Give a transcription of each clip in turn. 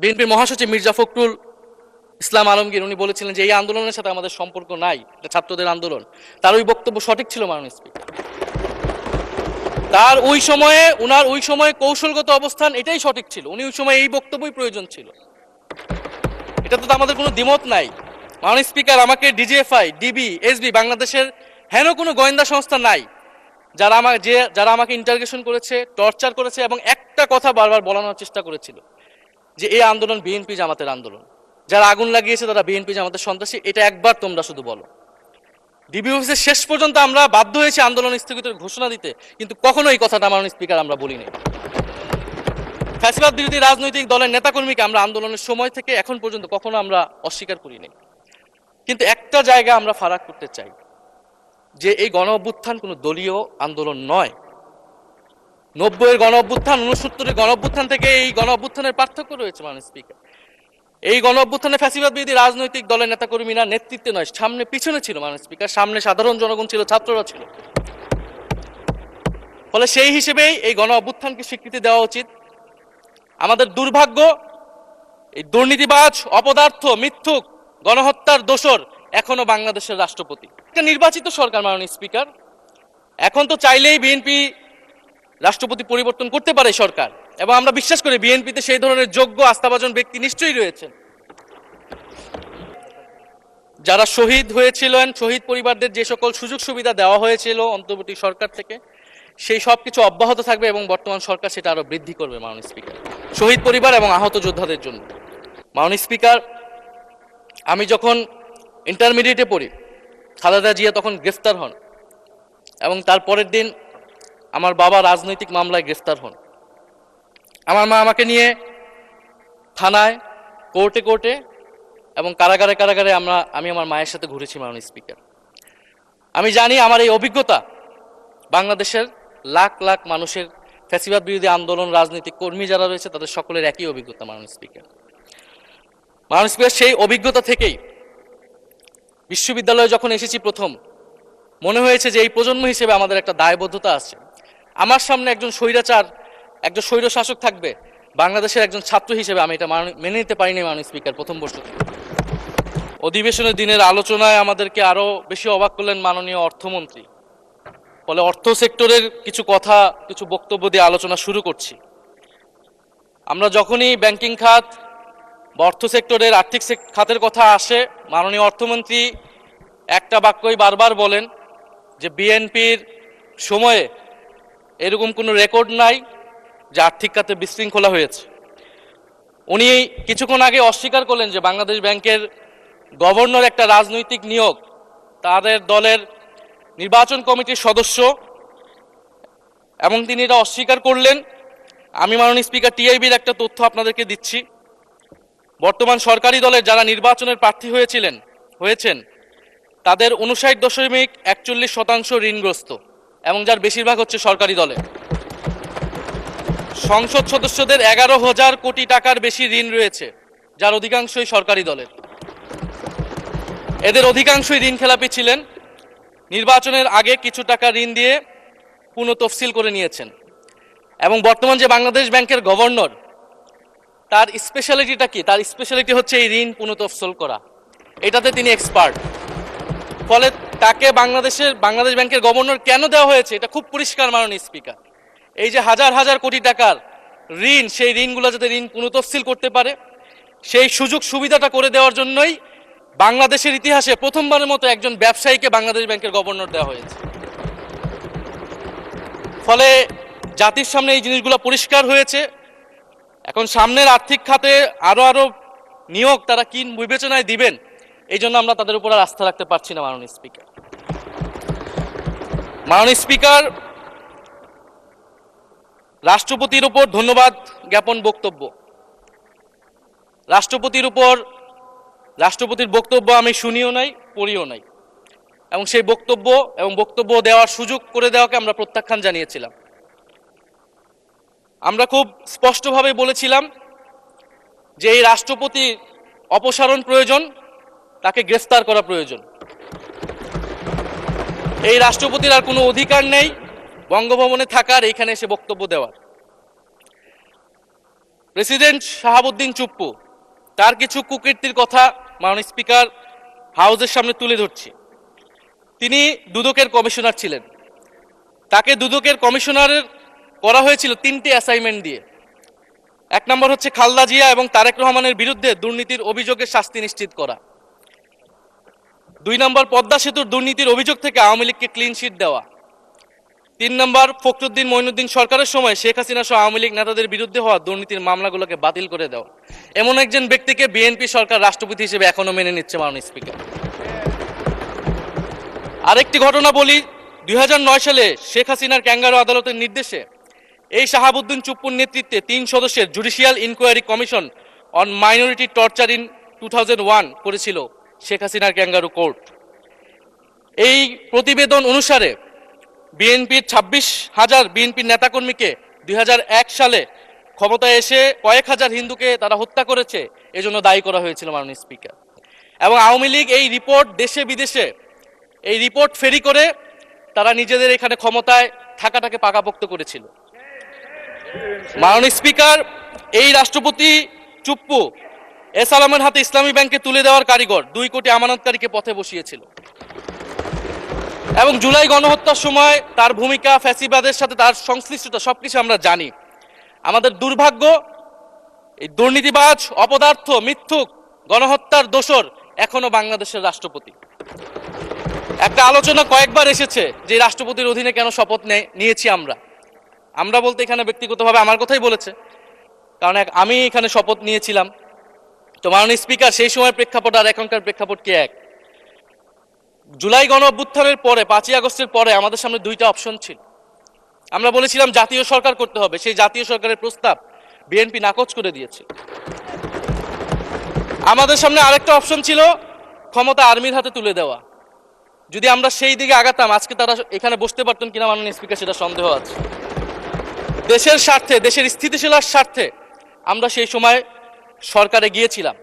বিএনপির মহাসচিব মির্জা ফখরুল ইসলাম আলমগীর উনি বলেছিলেন যে এই আন্দোলনের সাথে আমাদের সম্পর্ক নাই, এটা ছাত্রদের আন্দোলন। তার ওই বক্তব্য সঠিক ছিল মাননীয় স্পিকার। তার ওই সময়ে কৌশলগত অবস্থান এটাই সঠিক ছিল, উনি ওই সময় এই বক্তব্যই প্রয়োজন ছিল। এটা তো আমাদের কোনো দ্বিমত নাই। মাননীয় স্পিকার, আমাকে ডিজিএফআই, ডিবি, এসবি, বাংলাদেশের হেন কোনো গোয়েন্দা সংস্থা নাই যারা আমাকে ইন্টারগেশন করেছে, টর্চার করেছে এবং একটা কথা বারবার বলানোর চেষ্টা করেছিল যে এই আন্দোলন বিএনপি জামাতের আন্দোলন, যারা আগুন লাগিয়েছে তারা বিএনপি জামাতের সন্ত্রাসী। এটা একবার তোমরা শুধু বলো। ডিবি অফিসে শেষ পর্যন্ত আমরা বাধ্য হয়েছি আন্দোলন স্থগিতের ঘোষণা দিতে, কিন্তু কখনো এই কথাটা মাননীয় স্পিকার আমরা বলিনি। ফ্যাসিবাদ বিরোধী রাজনৈতিক দলের নেতাকর্মীকে আমরা আন্দোলনের সময় থেকে এখন পর্যন্ত কখনো আমরা অস্বীকার করিনি। কিন্তু একটা জায়গা আমরা ফারাক করতে চাই, যে এই গণ অভ্যুত্থান কোনো দলীয় আন্দোলন নয়। 90-এর গণ অভ্যুত্থান, 69-এর গণ অভ্যুত্থান থেকে এই গণ অভ্যুত্থানের পার্থক্য রয়েছে মাননীয় স্পিকার। এই গণ অভ্যুত্থানে ফ্যাসিবাদ বিরোধী রাজনৈতিক দলের নেতাকর্মীরা নেতৃত্বে নয়, সামনে পিছনে ছিল মাননীয় স্পিকার। সামনে সাধারণ জনগণ ছিল, ছাত্ররা ছিল। ফলে সেই হিসেবেই এই গণ অভ্যুত্থানকে স্বীকৃতি দেওয়া উচিত। আমাদের দুর্ভাগ্য, এই দুর্নীতিবাজ, অপদার্থ, মিথ্যুক, গণহত্যার দোসর এখনো বাংলাদেশের রাষ্ট্রপতি। একটা নির্বাচিত সরকার মাননীয় স্পিকার, এখন তো চাইলেই বিএনপি রাষ্ট্রপতি পরিবর্তন করতে পারে সরকার, এবং আমরা বিশ্বাস করি বিএনপিতে সেই ধরনের যোগ্য আস্থাভাজন ব্যক্তি নিশ্চয়ই রয়েছেন। যারা শহীদ হয়েছিলেন, শহীদ পরিবারদের যে সকল সুযোগ সুবিধা দেওয়া হয়েছিল অন্তর্বর্তী সরকার থেকে, সেই সব কিছু অব্যাহত থাকবে এবং বর্তমান সরকার সেটা আরো বৃদ্ধি করবে মাননীয় স্পিকার, শহীদ পরিবার এবং আহত যোদ্ধাদের জন্য। মাননীয় স্পিকার, আমি যখন ইন্টারমিডিয়েটে পড়ি, খালেদা জিয়া তখন গ্রেফতার হন এবং তার পরের দিন আমার বাবা রাজনৈতিক মামলায় গ্রেফতার হন। আমার মা আমাকে নিয়ে থানায়, কোর্টে কোর্টে এবং কারাগারে কারাগারে আমি আমার মায়ের সাথে ঘুরেছি মাননীয় স্পিকার। আমি জানি আমার এই অভিজ্ঞতা বাংলাদেশের লাখ লাখ মানুষের, ফ্যাসিবাদ বিরোধী আন্দোলন রাজনৈতিক কর্মী যারা রয়েছে তাদের সকলের একই অভিজ্ঞতা মাননীয় স্পিকার। মাননীয় স্পিকার, সেই অভিজ্ঞতা থেকেই বিশ্ববিদ্যালয়ে যখন এসেছি প্রথম, মনে হয়েছে যে এই প্রজন্ম হিসেবে আমাদের একটা দায়বদ্ধতা আছে। আমার সামনে একজন স্বৈরাচার, একজন স্বৈর শাসক থাকবে, বাংলাদেশের একজন ছাত্র হিসেবে আমি এটা মেনে নিতে পারিনি মাননীয় স্পিকার প্রথম বর্ষ থেকে। অধিবেশনের দিনের আলোচনায় আমাদেরকে আরো বেশি অবাক করলেন মাননীয় অর্থমন্ত্রী। ফলে অর্থ সেক্টরের কিছু কথা, কিছু বক্তব্য দিয়ে আলোচনা শুরু করছি। আমরা যখনই ব্যাংকিং খাত বা অর্থ সেক্টরের, আর্থিক খাতের কথা আসে, মাননীয় অর্থমন্ত্রী একটা বাক্যই বারবার বলেন যে বিএনপির সময়ে এরকম কোনো রেকর্ড নাই যে আর্থিক খাতে বিশৃঙ্খলা হয়েছে। উনি কিছুক্ষণ আগে অস্বীকার করলেন যে বাংলাদেশ ব্যাংকের গভর্নর একটা রাজনৈতিক নিয়োগ, তাদের দলের নির্বাচন কমিটির সদস্য, এবং তিনি এটা অস্বীকার করলেন। আমি মাননীয় স্পিকার টিআইবির একটা তথ্য আপনাদেরকে দিচ্ছি। বর্তমান সরকারি দলের যারা নির্বাচনের প্রার্থী হয়েছেন তাদের 59.41% ঋণগ্রস্ত, এবং যার বেশিরভাগ হচ্ছে সরকারি দলে। সংসদ সদস্যদের 11,000 কোটি টাকার বেশি ঋণ রয়েছে, যার অধিকাংশই সরকারি দলের। এদের অধিকাংশই ঋণ খেলাপি ছিলেন, নির্বাচনের আগে কিছু টাকা ঋণ দিয়ে পুনঃতফসিল করে নিয়েছেন। এবং বর্তমান যে বাংলাদেশ ব্যাংকের গভর্নর, তার স্পেশালিটিটা কি? তার স্পেশালিটি হচ্ছে এই ঋণ পুনঃতফসিল করা, এটাতে তিনি এক্সপার্ট। ফলে তাকে বাংলাদেশ ব্যাংকের গভর্নর কেন দেওয়া হয়েছে এটা খুব পরিষ্কার মাননীয় স্পিকার। এই যে হাজার হাজার কোটি টাকার ঋণ, সেই ঋণগুলো যাতে ঋণ পুনঃতফসিল করতে পারে, সেই সুযোগ সুবিধাটা করে দেওয়ার জন্যই বাংলাদেশের ইতিহাসে প্রথমবারের মতো একজন ব্যবসায়ীকে বাংলাদেশ ব্যাংকের গভর্নর দেওয়া হয়েছে। ফলে জাতির সামনে এই জিনিসগুলো পরিষ্কার হয়েছে। এখন সামনের আর্থিক খাতে আরো নিয়োগ তারা কি বিবেচনায় দিবেন, এই জন্য আমরা তাদের উপর আর আস্থা রাখতে পারছি না মাননীয় স্পিকার। মাননীয় স্পিকার, রাষ্ট্রপতির উপর ধন্যবাদ জ্ঞাপন বক্তব্য, রাষ্ট্রপতির বক্তব্য আমি শুনিও নাই, পড়িও নাই, এবং সেই বক্তব্য দেওয়ার সুযোগ করে দেওয়াকে আমরা প্রত্যাখ্যান জানিয়েছিলাম। আমরা খুব স্পষ্টভাবে বলেছিলাম যে এই রাষ্ট্রপতি অপসারণ প্রয়োজন, তাকে গ্রেফতার করা প্রয়োজন। এই রাষ্ট্রপতির আর কোনো অধিকার নেই বঙ্গভবনে থাকার, এইখানে এসে বক্তব্য দেওয়ার। প্রেসিডেন্ট শাহাবুদ্দিন চুপ্পু তার কিছু কুকীর্তির কথা মাননীয় স্পিকার হাউসের সামনে তুলে ধরছি। তিনি দুদকের কমিশনার ছিলেন। তাকে দুদকের কমিশনারের করা হয়েছিল 3টি অ্যাসাইনমেন্ট দিয়ে। 1 নম্বর হচ্ছে খালেদা জিয়া এবং তারেক রহমানের বিরুদ্ধে দুর্নীতির অভিযোগের শাস্তি নিশ্চিত করা। 2 নম্বর পদ্মা সেতুর দুর্নীতির অভিযোগ থেকে আওয়ামী লীগকে ক্লিন শিট দেওয়া। 3 নম্বর ফখরুদ্দিন মঈনুদ্দিন সরকারের সময় শেখ হাসিনা সহ আওয়ামী লীগ নেতাদের বিরুদ্ধে হওয়া দুর্নীতির মামলাগুলোকে বাতিল করে দেওয়া। এমন একজন ব্যক্তিকে বিএনপি সরকার রাষ্ট্রপতি হিসেবে এখনো মেনে নিচ্ছে মাননীয় স্পিকার। আরেকটি ঘটনা বলি, 2009 সালে শেখ হাসিনার ক্যাঙ্গারু আদালতের নির্দেশে এই শাহাবুদ্দিন চুপ্পুর নেতৃত্বে 3 সদস্যের judicial inquiry commission on minority torture in 2001 করেছিল শেখ হাসিনার ক্যাঙ্গারু কোর্ট। এই প্রতিবেদন অনুসারে বিএনপির 26,000 বিএনপির নেতাকর্মীকে 2001 সালে ক্ষমতায় এসে কয়েক হাজার হিন্দুকে তারা হত্যা করেছে, এজন্য দায়ী করা হয়েছিল মাননীয় স্পিকার। এবং আওয়ামী লীগ এই রিপোর্ট দেশে বিদেশে এই রিপোর্ট ফেরি করে তারা নিজেদের এখানে ক্ষমতায় থাকাটাকে পাকাপোক্ত করেছিল। মাননীয় স্পিকার, এই রাষ্ট্রপতি চুপ্পু এস আলমের হাতে ইসলামী ব্যাংকে তুলে দেওয়ার কারিগর 2 কোটি আমানতকারীকে পথে বসিয়েছিল। এবং জুলাই গণহত্যার সময় তার ভূমিকা, ফ্যাসিবাদের সাথে তার সংশ্লিষ্টতা সবকিছু আমরা জানি। আমাদের দুর্ভাগ্য, এই দুর্নীতিবাজ, অপদার্থ, মিথ্যুক, গণহত্যার দোসর এখনো বাংলাদেশের রাষ্ট্রপতি। একটা আলোচনা কয়েকবার এসেছে যে রাষ্ট্রপতির অধীনে কেন শপথ নিয়েছি আমরা বলতে এখানে ব্যক্তিগতভাবে আমার কথাই বলেছে, কারণ আমি এখানে শপথ নিয়েছিলাম। তো মাননীয় স্পিকার, সেই সময়ের প্রেক্ষাপট আর এখনকার প্রেক্ষাপট কি এক? জুলাই গণ অভ্যুত্থানের পরে 5ই আগস্টের পরে আমাদের সামনে 2টা অপশন ছিল। আমরা বলেছিলাম জাতীয় সরকার করতে হবে, সেই জাতীয় সরকারের প্রস্তাব বিএনপি নাকচ করে দিয়েছে। আমাদের সামনে আরেকটা অপশন ছিল ক্ষমতা আর্মির হাতে তুলে দেওয়া। যদি আমরা সেই দিকে আগাতাম আজকে তারা এখানে বসতে পারতেন কিনা মাননীয় স্পিকার সেটা সন্দেহ আছে। দেশের স্বার্থে, দেশের স্থিতিশীলার স্বার্থে আমরা সেই সময় সরকারে গিয়েছিলাম,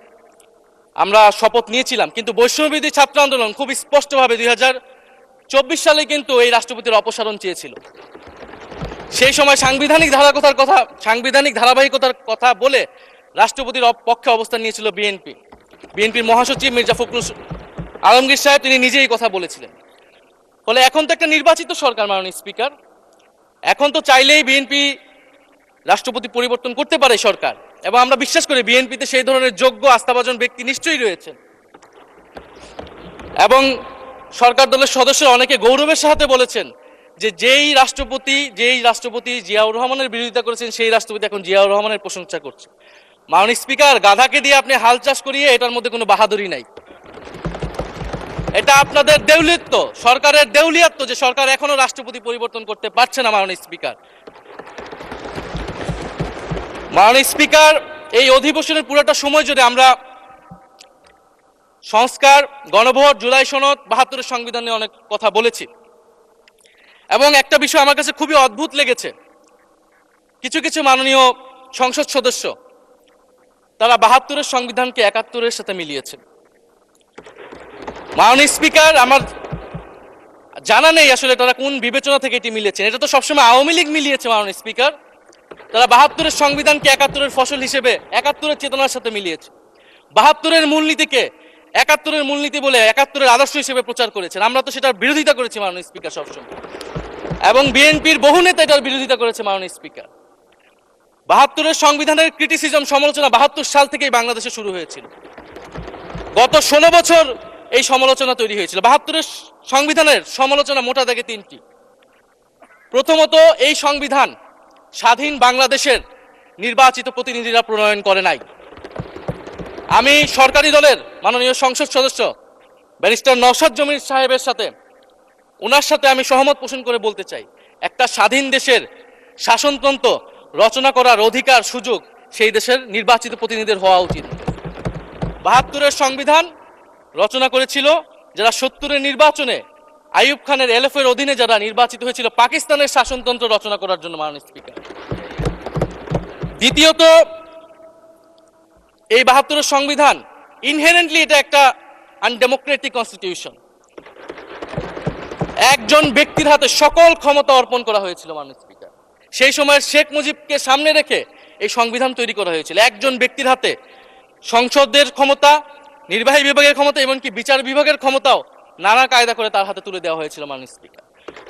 আমরা শপথ নিয়েছিলাম। কিন্তু বৈষম্যবিরোধী ছাত্র আন্দোলন খুব স্পষ্টভাবে 2024 সালে কিন্তু এই রাষ্ট্রপতির অপসারণ চেয়েছিল। সেই সময় সাংবিধানিক ধারাবাহিকতার কথা বলে রাষ্ট্রপতির পক্ষে অবস্থান নিয়েছিল বিএনপির মহাসচিব মির্জা ফখরুল আলমগীর সাহেব, তিনি নিজেই কথা বলেছিলেন। ফলে এখন তো একটা নির্বাচিত সরকার মাননীয় স্পিকার, এখন তো চাইলেই বিএনপি রাষ্ট্রপতি পরিবর্তন করতে পারে সরকার, এবং আমরা বিশ্বাস করি বিএনপিতে সেই ধরনের যোগ্য আস্থাভাজন ব্যক্তি নিশ্চয়ই রয়েছে। এবং সরকার দলের সদস্যরা অনেকে গৌরবের সাথে বলেছেন যে যেই রাষ্ট্রপতি জিয়াউর রহমানের বিরোধিতা করেছেন সেই রাষ্ট্রপতি এখন জিয়াউর রহমানের প্রশংসা করছে। মাননীয় স্পিকার, গাধাকে দিয়ে আপনি হাল চাষ করিয়ে এটার মধ্যে কোনো বাহাদুরি নাই। এটা আপনাদের দেউলিয়ত্ব, সরকারের দেউলিয়াত্ব যে সরকার এখনো রাষ্ট্রপতি পরিবর্তন করতে পারছে না। মাননীয় স্পিকার, এই অধিবেশনের পুরোটা সময় জুড়ে আমরা সংস্কার, গণভোট, জুলাই সনদ, 72-এর সংবিধান নিয়ে অনেক কথা বলেছি। এবং একটা বিষয় আমার কাছে খুবই অদ্ভুত লেগেছে, কিছু মাননীয় সংসদ সদস্য তারা 72-এর সংবিধানকে 71-এর সাথে মিলিয়েছে। মাননীয় স্পিকার, আমার জানা নেই আসলে তারা কোন বিবেচনা থেকে এটি মিলিয়েছেন। এটা তো সবসময় আওয়ামী লীগ মিলিয়েছে মাননীয় স্পিকার। তারা 72-এর সংবিধানকে 71-এর ফসল হিসেবে 71-এর চেতনার সাথে মিলিয়েছে। 72-এর মূলনীতিকে 71-এর মূলনীতি বলে 71-এর আদর্শ হিসেবে প্রচার করেছেন। আমরা তো সেটার বিরোধিতা করেছি মাননীয় স্পিকার সবসময়, এবং বিএনপির বহু নেতা এটার বিরোধিতা করেছে মাননীয় স্পিকার। 72-এর সংবিধানের ক্রিটিসিজম, সমালোচনা 72 সাল থেকেই বাংলাদেশে শুরু হয়েছিল। গত 16 বছর এই সমালোচনা তৈরি হয়েছিল। 72-এর সংবিধানের সমালোচনা মোটা দাগে 3টি। প্রথমত, এই সংবিধান স্বাধীন বাংলাদেশের নির্বাচিত প্রতিনিধিরা প্রণয়ন করে নাই। আমি সরকারি দলের মাননীয় সংসদ সদস্য ব্যারিস্টার নওশাদ জমির সাহেবের সাথে, ওনার সাথে আমি সহমত পোষণ করে বলতে চাই, একটা স্বাধীন দেশের শাসনতন্ত্র রচনা করার অধিকার, সুযোগ সেই দেশের নির্বাচিত প্রতিনিধিদের হওয়া উচিত। 72-এর সংবিধান রচনা করেছিল যারা 70-এর নির্বাচনে আইয়ুব খানের এলএফের অধীনে যারা নির্বাচিত হয়েছিল পাকিস্তানের শাসনতন্ত্র রচনা করার জন্য মাননীয় স্পিকার। দ্বিতীয়ত, এই 72-এর সংবিধান ইনহেরেন্টলি এটা একটা আনডেমোক্রেটিক কনস্টিটিউশন। একজন ব্যক্তির হাতে সকল ক্ষমতা অর্পণ করা হয়েছিল মাননীয় স্পিকার। সেই সময়ের শেখ মুজিবকে সামনে রেখে এই সংবিধান তৈরি করা হয়েছিল। একজন ব্যক্তির হাতে সংসদের ক্ষমতা, নির্বাহী বিভাগের ক্ষমতা, এমনকি বিচার বিভাগের ক্ষমতাও নানা কায়দা করে তার হাতে তুলে দেওয়া হয়েছিল মাননীয় স্পিকার।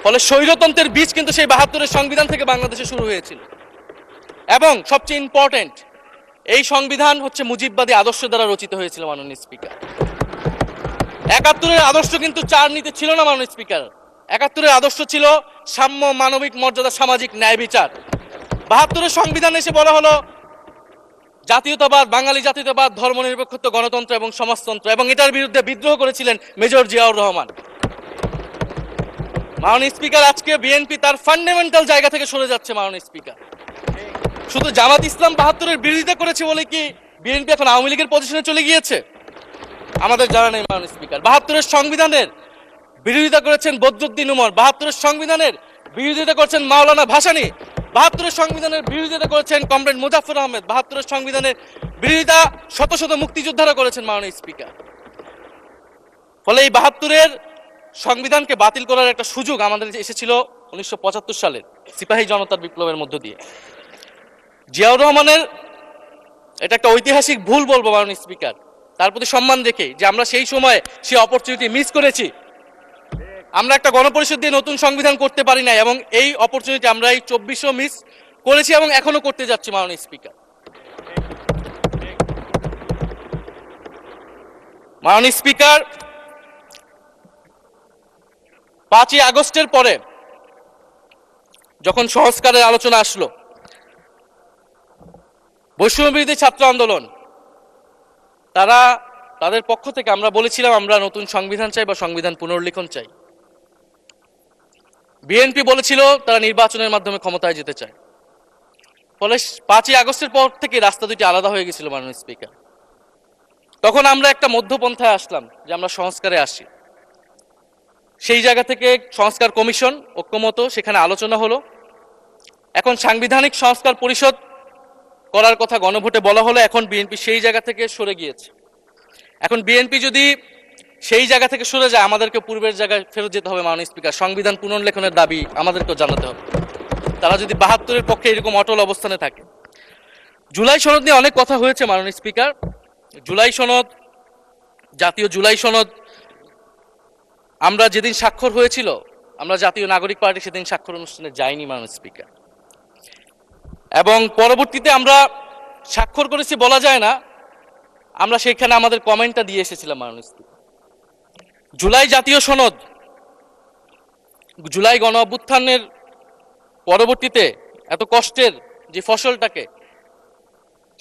ফলে স্বৈরতন্ত্রের বীজ কিন্তু সেই ৭২-এর সংবিধান থেকে বাংলাদেশে শুরু হয়েছিল। এবং সবচেয়ে ইম্পর্টেন্ট, এই সংবিধান হচ্ছে মুজিববাদী আদর্শ দ্বারা রচিত হয়েছিল মাননীয় স্পিকার। ৭১-এর আদর্শ কিন্তু চার নীতি ছিল না মাননীয় স্পিকার। ৭১-এর আদর্শ ছিল সাম্য, মানবিক মর্যাদা, সামাজিক ন্যায় বিচার। ৭২-এর সংবিধান এসে বলা হলো জাতীয়তাবাদ, বাঙালি জাতীয়তাবাদ, ধর্মনিরপেক্ষত্ব, গণতন্ত্র এবং সমাজতন্ত্র, এবং এটার বিরুদ্ধে বিদ্রোহ করেছিলেন মেজর জিয়াউর রহমান। মাননীয় স্পিকার, আজকে বিএনপি তার ফান্ডামেন্টাল জায়গা থেকে সরে যাচ্ছে মাননীয় স্পিকার। শুধু জামাত ইসলাম ৭২-এর বিরোধিতা করেছে বলে কি বিএনপি এখন আওয়ামী লীগের পজিশনে চলে গিয়েছে? আমাদের জানা নেই মাননীয় স্পিকার। ৭২-এর সংবিধানের বিরোধিতা করেছেন বদরুদ্দিন উমর, ৭২-এর সংবিধানের বিরোধিতা করেছেন মাওলানা ভাসানী, ৭২-এর সংবিধানের বিরোধিতা করেছেন কমরেড মুজাফফর আহমেদ, ৭২-এর সংবিধানের বিরোধিতা শত শত মুক্তিযোদ্ধারা করেছেন মাননীয় স্পিকার। ফলে এই ৭২-এর সংবিধানকে বাতিল করার একটা সুযোগ আমাদের এসেছিল ১৯৭৫ সালের সিপাহী জনতার বিপ্লবের মধ্য দিয়ে। জিয়াউর রহমানের এটা একটা ঐতিহাসিক ভুল বলবো মাননীয় স্পিকার, তার প্রতি সম্মান রেখে, যে আমরা সেই সময় সেই অপরচুনিটি মিস করেছি। আমরা একটা গণপরিষদ দিয়ে নতুন সংবিধান করতে পারি না, এবং এই অপরচুনিটি আমরা এই ২৪-ও মিস করেছি এবং এখনো করতে যাচ্ছি মাননীয় স্পিকার। মাননীয় স্পিকার, ৫ই আগস্টের পরে যখন সংস্কারের আলোচনা আসলো, বৈষম্যবিরোধী ছাত্র আন্দোলন তাদের পক্ষ থেকে আমরা বলেছিলাম আমরা নতুন সংবিধান চাই বা সংবিধান পুনর্লিখন চাই। বিএনপি বলেছিল তারা নির্বাচনের মাধ্যমে ক্ষমতায় যেতে চায়। ফলে ৫ই আগস্টের পর থেকে রাস্তা দুটি আলাদা হয়ে গেছিল মাননীয় স্পিকার। তখন আমরা একটা মধ্যপন্থায় আসলাম যে আমরা সংস্কারে আসি। সেই জায়গা থেকে সংস্কার কমিশন ঐক্যমত, সেখানে আলোচনা হলো। এখন সাংবিধানিক সংস্কার পরিষদ করার কথা গণভোটে বলা হলো। এখন বিএনপি সেই জায়গা থেকে সরে গিয়েছে। এখন বিএনপি যদি সেই জায়গা থেকে সরে যায়, আমাদেরকে পূর্বের জায়গায় ফেরত যেতে হবে মাননীয় স্পিকার। সংবিধান পুনর্লেখনের দাবি আমাদেরকেও জানাতে হবে, তারা যদি ৭২-এর পক্ষে এরকম অটল অবস্থানে থাকে। জুলাই সনদ নিয়ে অনেক কথা হয়েছে মাননীয় স্পিকার। জুলাই সনদ, জাতীয় জুলাই সনদ, আমরা যেদিন স্বাক্ষর হয়েছিল, আমরা জাতীয় নাগরিক পার্টি সেদিন স্বাক্ষর অনুষ্ঠানে যাইনি মাননীয় স্পিকার, এবং পরবর্তীতে আমরা স্বাক্ষর করেছি বলা যায় না, আমরা সেখানে আমাদের কমেন্টটা দিয়ে এসেছিলাম মাননীয় স্পিকার। জুলাই জাতীয় সনদ, জুলাই গণ অভ্যুত্থানের পরবর্তীতে এত কষ্টের যে ফসলটাকে,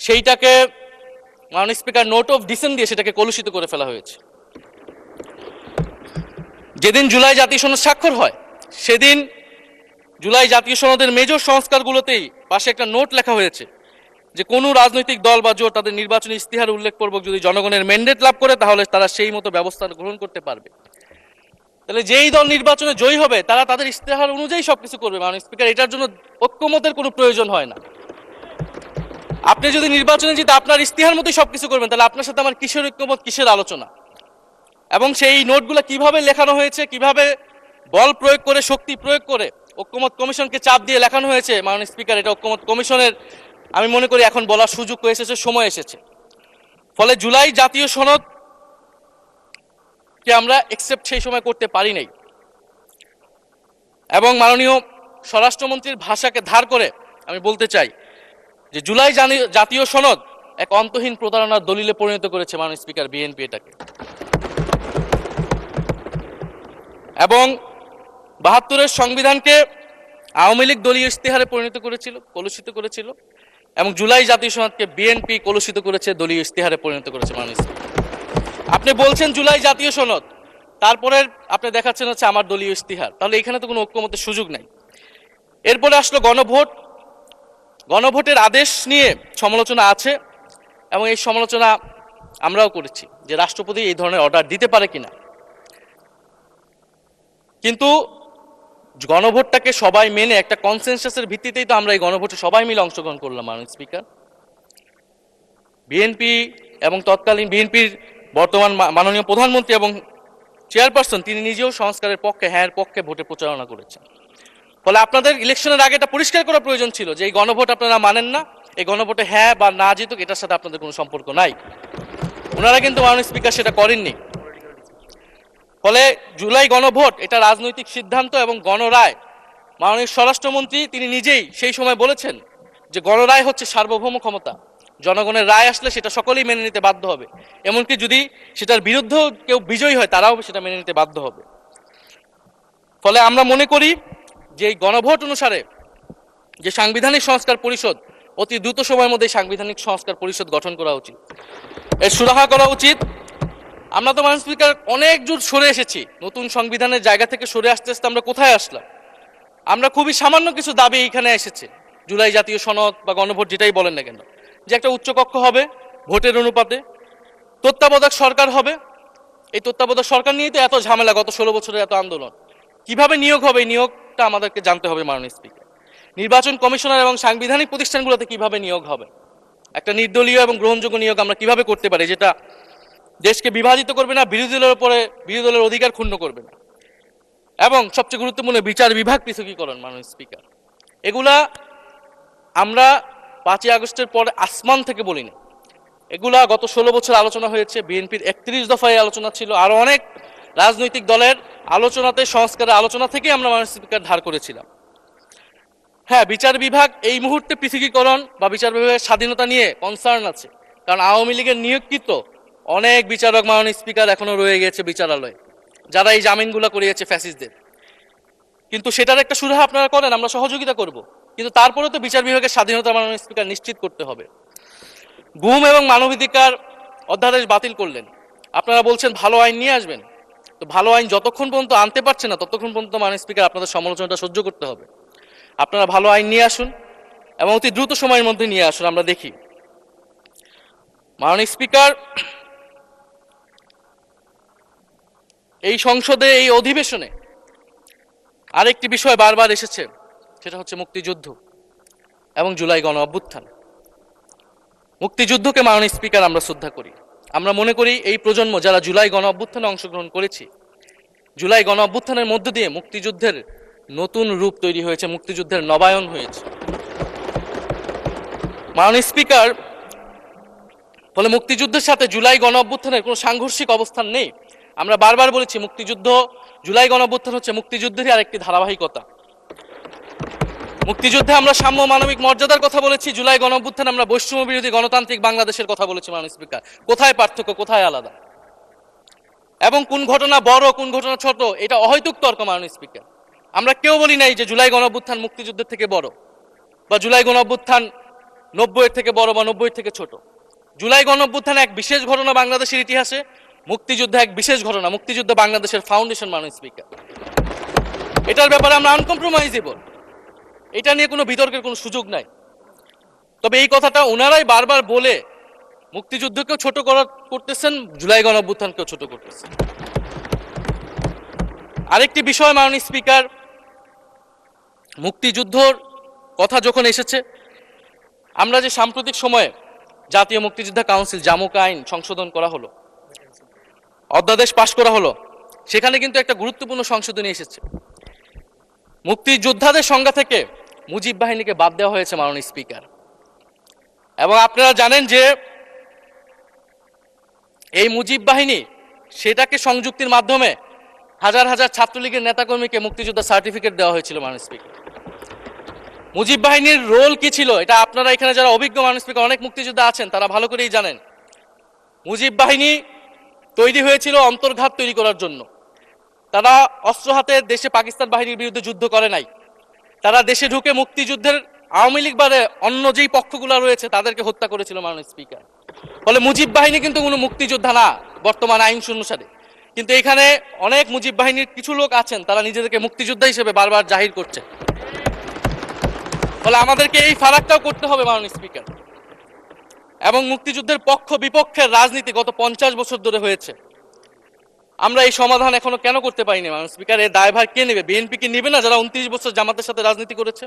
সেইটাকে মাননীয় স্পিকার নোট অফ ডিসেন্ট দিয়ে সেটাকে কলুষিত করে ফেলা হয়েছে। যেদিন জুলাই জাতীয় সনদ স্বাক্ষর হয়, সেদিন জুলাই জাতীয় সনদের মেজর সংস্কারগুলোতেই পাশে একটা নোট লেখা হয়েছে যে কোনো রাজনৈতিক দল বা জোট তাদের নির্বাচনী ইস্তিহার উল্লেখপূর্বক যদি জনগণের ম্যান্ডেট লাভ করে, তাহলে তারা সেই মতো ব্যবস্থা গ্রহণ করতে পারবে। তাহলে যেই দল নির্বাচনে জয়ী হবে তারা তাদের ইস্তেহার অনুযায়ী সবকিছু করবে মাননীয় স্পিকার। এটার জন্য ঐক্যমতের কোনো প্রয়োজন হয় না। আপনি যদি নির্বাচনে জিতে আপনার ইস্তেহার মতোই সবকিছু করবেন, তাহলে আপনার সাথে আমার কিসের ঐক্যমত, কিসের আলোচনা? এবং সেই নোটগুলো কিভাবে লেখানো হয়েছে, কিভাবে বল প্রয়োগ করে, শক্তি প্রয়োগ করে ঐক্যমত কমিশনকে চাপ দিয়ে লেখানো হয়েছে মাননীয় স্পিকার, এটা ঐক্যমত কমিশনের আমি মনে করি এখন বলার সুযোগ এসেছে, সময় এসেছে। ফলে জুলাই জাতীয় সনদ কে আমরা একসেপ্ট সেই সময় করতে পারি নাই, এবং মাননীয় স্বরাষ্ট্রমন্ত্রীর ভাষাকে ধার করে আমি বলতে চাই যে জুলাই জাতীয় সনদ এক অন্তহীন প্রতারণার দলিলে পরিণত করেছে মাননীয় স্পিকার বিএনপি এটাকে। এবং ৭২-এর সংবিধানকে আওয়ামী লীগ দলীয় ইস্তেহারে পরিণত করেছিল, কলুষিত করেছিল, এবং জুলাই জাতীয় সনদকে বিএনপি কলুষিত করেছে, দলীয় ইস্তেহারে পরিণত করেছে মাননীয় স্পিকার। আপনি বলছেন জুলাই জাতীয় সনদ, তারপরে আপনি দেখাচ্ছেন হচ্ছে আমার দলীয় ইস্তিহার, তাহলে এখানে তো কোনো ঐক্যমতের সুযোগ নাই। এরপরে আসলো গণভোট। গণভোটের আদেশ নিয়ে সমালোচনা আছে, এবং এই সমালোচনা আমরাও করেছি যে রাষ্ট্রপতি এই ধরনের অর্ডার দিতে পারে কিনা। কিন্তু গণভোটটাকে সবাই মেনে একটা কনসেনসাসের ভিত্তিতেই তো আমরা এই গণভোটে সবাই মিলে অংশগ্রহণ করলাম মাননীয় স্পিকার। বিএনপি এবং তৎকালীন বিএনপির বর্তমান মাননীয় প্রধানমন্ত্রী এবং চেয়ারপারসন তিনি নিজেও সংস্কারের পক্ষে, হ্যাঁ পক্ষে ভোটে প্রচারণা করেছেন। ফলে আপনাদের ইলেকশনের আগে এটা পরিষ্কার করা প্রয়োজন ছিল যে এই গণভোট আপনারা মানেন না, এই গণভোটে হ্যাঁ বা না জিতুক এটার সাথে আপনাদের কোনো সম্পর্ক নাই। ওনারা কিন্তু মাননীয় স্পিকার সেটা করেননি। ফলে জুলাই গণভোট এটা রাজনৈতিক সিদ্ধান্ত এবং গণরায়। মাননীয় স্বরাষ্ট্রমন্ত্রী তিনি নিজেই সেই সময় বলেছেন যে গণরায় হচ্ছে সার্বভৌম ক্ষমতা, জনগণের রায় আসলে সেটা সকলেই মেনে নিতে বাধ্য হবে, এমনকি যদি সেটার বিরুদ্ধেও কেউ বিজয়ী হয় তারাও সেটা মেনে নিতে বাধ্য হবে। ফলে আমরা মনে করি যে এই গণভোট অনুসারে যে সাংবিধানিক সংস্কার পরিষদ অতি দ্রুত সময়ের মধ্যে সাংবিধানিক সংস্কার পরিষদ গঠন করা উচিত, এর সুরাহা করা উচিত। আমরা তো মাননীয় স্পিকার অনেক দূর সরে এসেছি, নতুন সংবিধানের জায়গা থেকে সরে আস্তে আস্তে আমরা কোথায় আসলাম? আমরা খুবই সামান্য কিছু দাবি এখানে এসেছে, জুলাই জাতীয় সনদ বা গণভোট যেটাই বলেন না কেন, যে একটা উচ্চকক্ষ হবে ভোটের অনুপাতে, তত্ত্বাবধায়ক সরকার হবে। এই তত্ত্বাবধায়ক সরকার নিয়েই তো এত ঝামেলা, গত 16 বছরের এত আন্দোলন। কিভাবে নিয়োগ হবে এই নিয়োগটা আমাদেরকে জানতে হবে মাননীয় স্পিকার। নির্বাচন কমিশনার এবং সাংবিধানিক প্রতিষ্ঠানগুলোতে কিভাবে নিয়োগ হবে, একটা নির্দলীয় এবং গ্রহণযোগ্য নিয়োগ আমরা কিভাবে করতে পারি যেটা দেশকে বিভাজিত করবে না, বিরোধী দলের উপরে বিরোধী দলের অধিকার ক্ষুণ্ণ করবে না, এবং সবচেয়ে গুরুত্বপূর্ণ বিচার বিভাগ পৃথকীকরণ। মাননীয় স্পিকার, এগুলা আমরা 5ই আগস্টের পরে আসমান থেকে বলিনি, এগুলা গত 16 বছর আলোচনা হয়েছে। বিএনপির 31 দফায় আলোচনা ছিল, আরো অনেক রাজনৈতিক দলের আলোচনাতে, সংস্কারের আলোচনা থেকে আমরা মাননীয় স্পিকার ধার করেছিলাম। হ্যাঁ, বিচার বিভাগ এই মুহূর্তে পৃথকীকরণ বা বিচার বিভাগের স্বাধীনতা নিয়ে কনসার্ন আছে, কারণ আওয়ামী লীগের নিয়োগকৃত অনেক বিচারক মাননীয় স্পিকার এখনো রয়ে গেছে বিচারালয়ে, যারা এই জামিনগুলো করিয়েছে ফ্যাসিস্টদের। কিন্তু সেটার একটা সুরাহা আপনারা করেন, আমরা সহযোগিতা করব, কিন্তু তারপরে তো বিচার বিভাগের স্বাধীনতা মাননীয় স্পিকার নিশ্চিত করতে হবে। গুম এবং মানবাধিকার অধ্যাদেশ বাতিল করলেন, আপনারা বলছেন ভালো আইন নিয়ে আসবেন। তো ভালো আইন যতক্ষণ পর্যন্ত আনতে পারছে না ততক্ষণ পর্যন্ত মাননীয় স্পিকার আপনাদের সমালোচনাটা সহ্য করতে হবে। আপনারা ভালো আইন নিয়ে আসুন এবং অতি দ্রুত সময়ের মধ্যে নিয়ে আসুন, আমরা দেখি। মাননীয় স্পিকার, এই সংসদে এই অধিবেশনে আরেকটি বিষয় বারবার এসেছে, সেটা হচ্ছে মুক্তিযুদ্ধ এবং জুলাই গণ অভ্যুত্থান। মুক্তিযুদ্ধকে মাননীয় স্পিকার আমরা শ্রদ্ধা করি। আমরা মনে করি এই প্রজন্ম যারা জুলাই গণ অভ্যুত্থানে অংশগ্রহণ করেছি, জুলাই গণ অভ্যুত্থানের মধ্য দিয়ে মুক্তিযুদ্ধের নতুন রূপ তৈরি হয়েছে, মুক্তিযুদ্ধের নবায়ন হয়েছে। মাননীয় স্পিকার, ফলে মুক্তিযুদ্ধের সাথে জুলাই গণ অভ্যুত্থানের কোনো সাংঘর্ষিক অবস্থান নেই। আমরা বারবার বলেছি মুক্তিযুদ্ধ, জুলাই গণ অভ্যুত্থান হচ্ছে মুক্তিযুদ্ধেরই আরেকটি ধারাবাহিকতা। মুক্তিযুদ্ধে আমরা সাম্য মানবিক মর্যাদার কথা বলেছি, জুলাই গণ অভ্যুত্থানে আমরা বৈষম্য বিরোধী গণতান্ত্রিক বাংলাদেশের কথা বলেছি। মাননীয় স্পিকার, কোথায় পার্থক্য, কোথায় আলাদা, এবং কোন ঘটনা বড় কোন ঘটনা ছোট, এটা অহৈতুক তর্ক। মাননীয় স্পিকার, আমরা কেউ বলি নাই যে জুলাই গণ অভ্যুত্থান মুক্তিযুদ্ধের থেকে বড়, বা জুলাই গণ অভ্যুত্থান 90-এর থেকে বড় বা 90-এর থেকে ছোট। জুলাই গণ অভ্যুত্থান এক বিশেষ ঘটনা বাংলাদেশের ইতিহাসে, মুক্তিযুদ্ধ এক বিশেষ ঘটনা, মুক্তিযুদ্ধ বাংলাদেশের ফাউন্ডেশন। মাননীয় স্পিকার, এটার ব্যাপারে আমরা আনকম্প্রোমাইজেবল, এটা নিয়ে কোনো বিতর্কের কোনো সুযোগ নাই। তবে এই কথাটা ওনারাই বারবার বলে মুক্তিযুদ্ধকেও ছোট করতেছেন, জুলাই গণ অভ্যুত্থানকেও ছোট করতেছেন। আরেকটি বিষয় মাননীয় স্পিকার, মুক্তিযুদ্ধর কথা যখন এসেছে, আমরা যে সাম্প্রতিক সময়ে জাতীয় মুক্তিযোদ্ধা কাউন্সিল জামুক আইন সংশোধন করা হলো, অধ্যাদেশ পাশ করা হলো, সেখানে কিন্তু একটা গুরুত্বপূর্ণ সংশোধনী এসেছে। মুক্তিযোদ্ধাদের সংজ্ঞা থেকে মুজিব বাহিনীকে বাদ দেওয়া হয়েছে মাননীয় স্পিকার। এবং আপনারা জানেন যে এই মুজিব বাহিনী, সেটাকে সংযুক্তির মাধ্যমে হাজার হাজার ছাত্রলীগের নেতাকর্মীকে মুক্তিযোদ্ধা সার্টিফিকেট দেওয়া হয়েছিল। মাননীয় স্পিকার, মুজিব বাহিনীর রোল কি ছিল এটা আপনারা এখানে যারা অভিজ্ঞ মাননীয় স্পিকার অনেক মুক্তিযোদ্ধা আছেন তারা ভালো করেই জানেন। মুজিব বাহিনী তৈরি হয়েছিল অন্তর্ঘাত তৈরি করার জন্য। তারা অস্ত্র হাতে দেশে পাকিস্তান বাহিনীর বিরুদ্ধে যুদ্ধ করে নাই, তারা দেশে ঢুকে মুক্তিযুদ্ধের আওয়ামী লীগ বাদে অন্য যেই পক্ষগুলো রয়েছে তাদেরকে হত্যা করেছিল। মাননীয় স্পিকার, ফলে মুজিব বাহিনী কিন্তু কোনো মুক্তিযোদ্ধা না বর্তমান আইন অনুসারে। কিন্তু এখানে অনেক মুজিব বাহিনীর কিছু লোক আছেন, তারা নিজেদেরকে মুক্তিযোদ্ধা হিসেবে বারবার জাহির করছে। ফলে আমাদেরকে এই ফারাকটাও করতে হবে মাননীয় স্পিকার। এবং মুক্তিযুদ্ধের পক্ষ বিপক্ষের রাজনীতি গত 50 বছর ধরে হয়েছে, আমরা এই সমাধান এখনো কেন করতে পারিনি? মাননীয় স্পিকার, এর দায়ভার কে নেবে? বিএনপি কি নেবে না, যারা 29 বছর জামাতের সাথে রাজনীতি করেছে?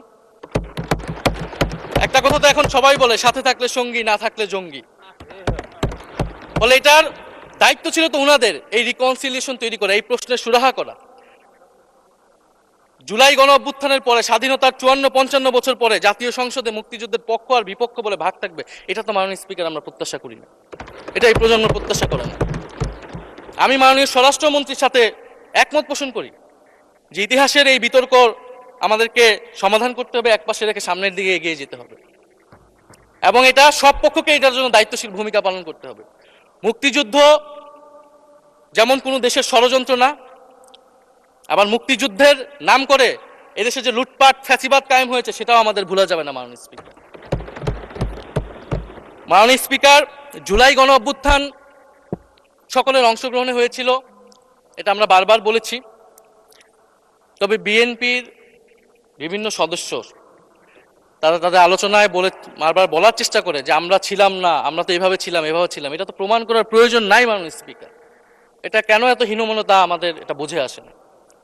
একটা কথা তো এখন সবাই বলে, সাথে থাকলে সঙ্গী, না থাকলে জঙ্গি। ফলে এটার দায়িত্ব ছিল তো উনাদের এই রিকনসিলিয়েশন তৈরি করা, এই প্রশ্নের সুরাহা করা। জুলাই গণ অভ্যুত্থানের পরে স্বাধীনতার 54-55 বছর পরে জাতীয় সংসদে মুক্তিযুদ্ধের পক্ষ আর বিপক্ষ বলে ভাগ থাকবে, এটা তো মাননীয় স্পিকার আমরা প্রত্যাশা করি না, এটা এই প্রজন্ম প্রত্যাশা করে না। আমি মাননীয় স্বরাষ্ট্রমন্ত্রীর সাথে একমত পোষণ করি যে ইতিহাসের এই বিতর্ক আমাদেরকে সমাধান করতে হবে, একপাশে রেখে সামনের দিকে এগিয়ে যেতে হবে এবং এটা সব পক্ষকে এটার জন্য দায়িত্বশীল ভূমিকা পালন করতে হবে। মুক্তিযুদ্ধ যেমন কোনো দেশের ষড়যন্ত্র না, আবার মুক্তিযুদ্ধের নাম করে এদেশে যে লুটপাট ফ্যাসিবাদ কায়েম হয়েছে সেটাও আমাদের ভুলা যাবে না। মাননীয় স্পিকার, জুলাই গণ অভ্যুত্থান সকলের অংশগ্রহণে হয়েছিল, এটা আমরা বারবার বলেছি। তবে বিএনপির বিভিন্ন সদস্য তারা তাদের আলোচনায় বারবার বলার চেষ্টা করে যে আমরা ছিলাম না, আমরা তো এভাবে ছিলাম এভাবে ছিলাম। এটা তো প্রমাণ করার প্রয়োজন নাই মাননীয় স্পিকার। এটা কেন এত হীনমন্যতা আমাদের এটা বুঝে আসে না।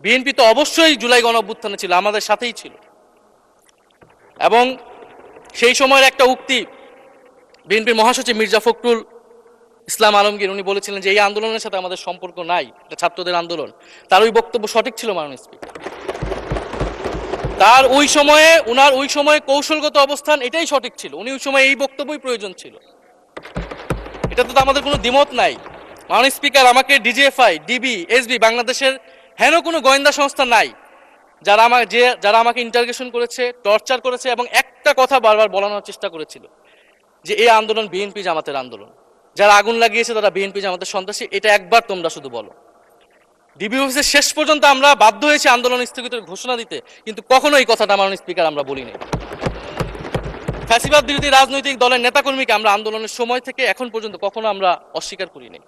বিএনপি তো অবশ্যই জুলাই গণ অভ্যুত্থানে ছিল, আমাদের সাথেই ছিল এবং সেই সময়ের একটা উক্তি বিএনপির মহাসচিব মির্জা ফখরুল ইসলাম আলমগীর উনি বলেছিলেন যে এই আন্দোলনের সাথে আমাদের সম্পর্ক নাই, এটা ছাত্রদের আন্দোলন। তার ওই বক্তব্য সঠিক ছিল মাননীয় স্পিকার। তার ওই সময়ে কৌশলগত অবস্থান এটাই সঠিক ছিল, উনি ওই সময় এই বক্তব্যই প্রয়োজন ছিল, এটাতে তো আমাদের কোনো দ্বিমত নাই। মাননীয় স্পিকার, আমাকে ডিজিএফআই, ডিবি, এসবি, বাংলাদেশের হেন কোনো গোয়েন্দা সংস্থা নাই যারা আমাকে ইন্টারগেশন করেছে, টর্চার করেছে এবং একটা কথা বারবার বলানোর চেষ্টা করেছিল যে এই আন্দোলন বিএনপি জামাতের আন্দোলন, যারা আগুন লাগিয়েছে তারা বিএনপি জামাতের সন্ত্রাসী। এটা একবার তোমরা শুধু বলো। ডিবি অফিসের শেষ পর্যন্ত আমরা বাধ্য হয়েছি আন্দোলন স্থগিতের ঘোষণা দিতে, কিন্তু কখনো এই কথাটা মাননীয় স্পিকার আমরা বলিনি। ফ্যাসিবাদ বিরোধী রাজনৈতিক দলের নেতাকর্মীকে আমরা আন্দোলনের সময় থেকে এখন পর্যন্ত কখনো আমরা অস্বীকার করিনি।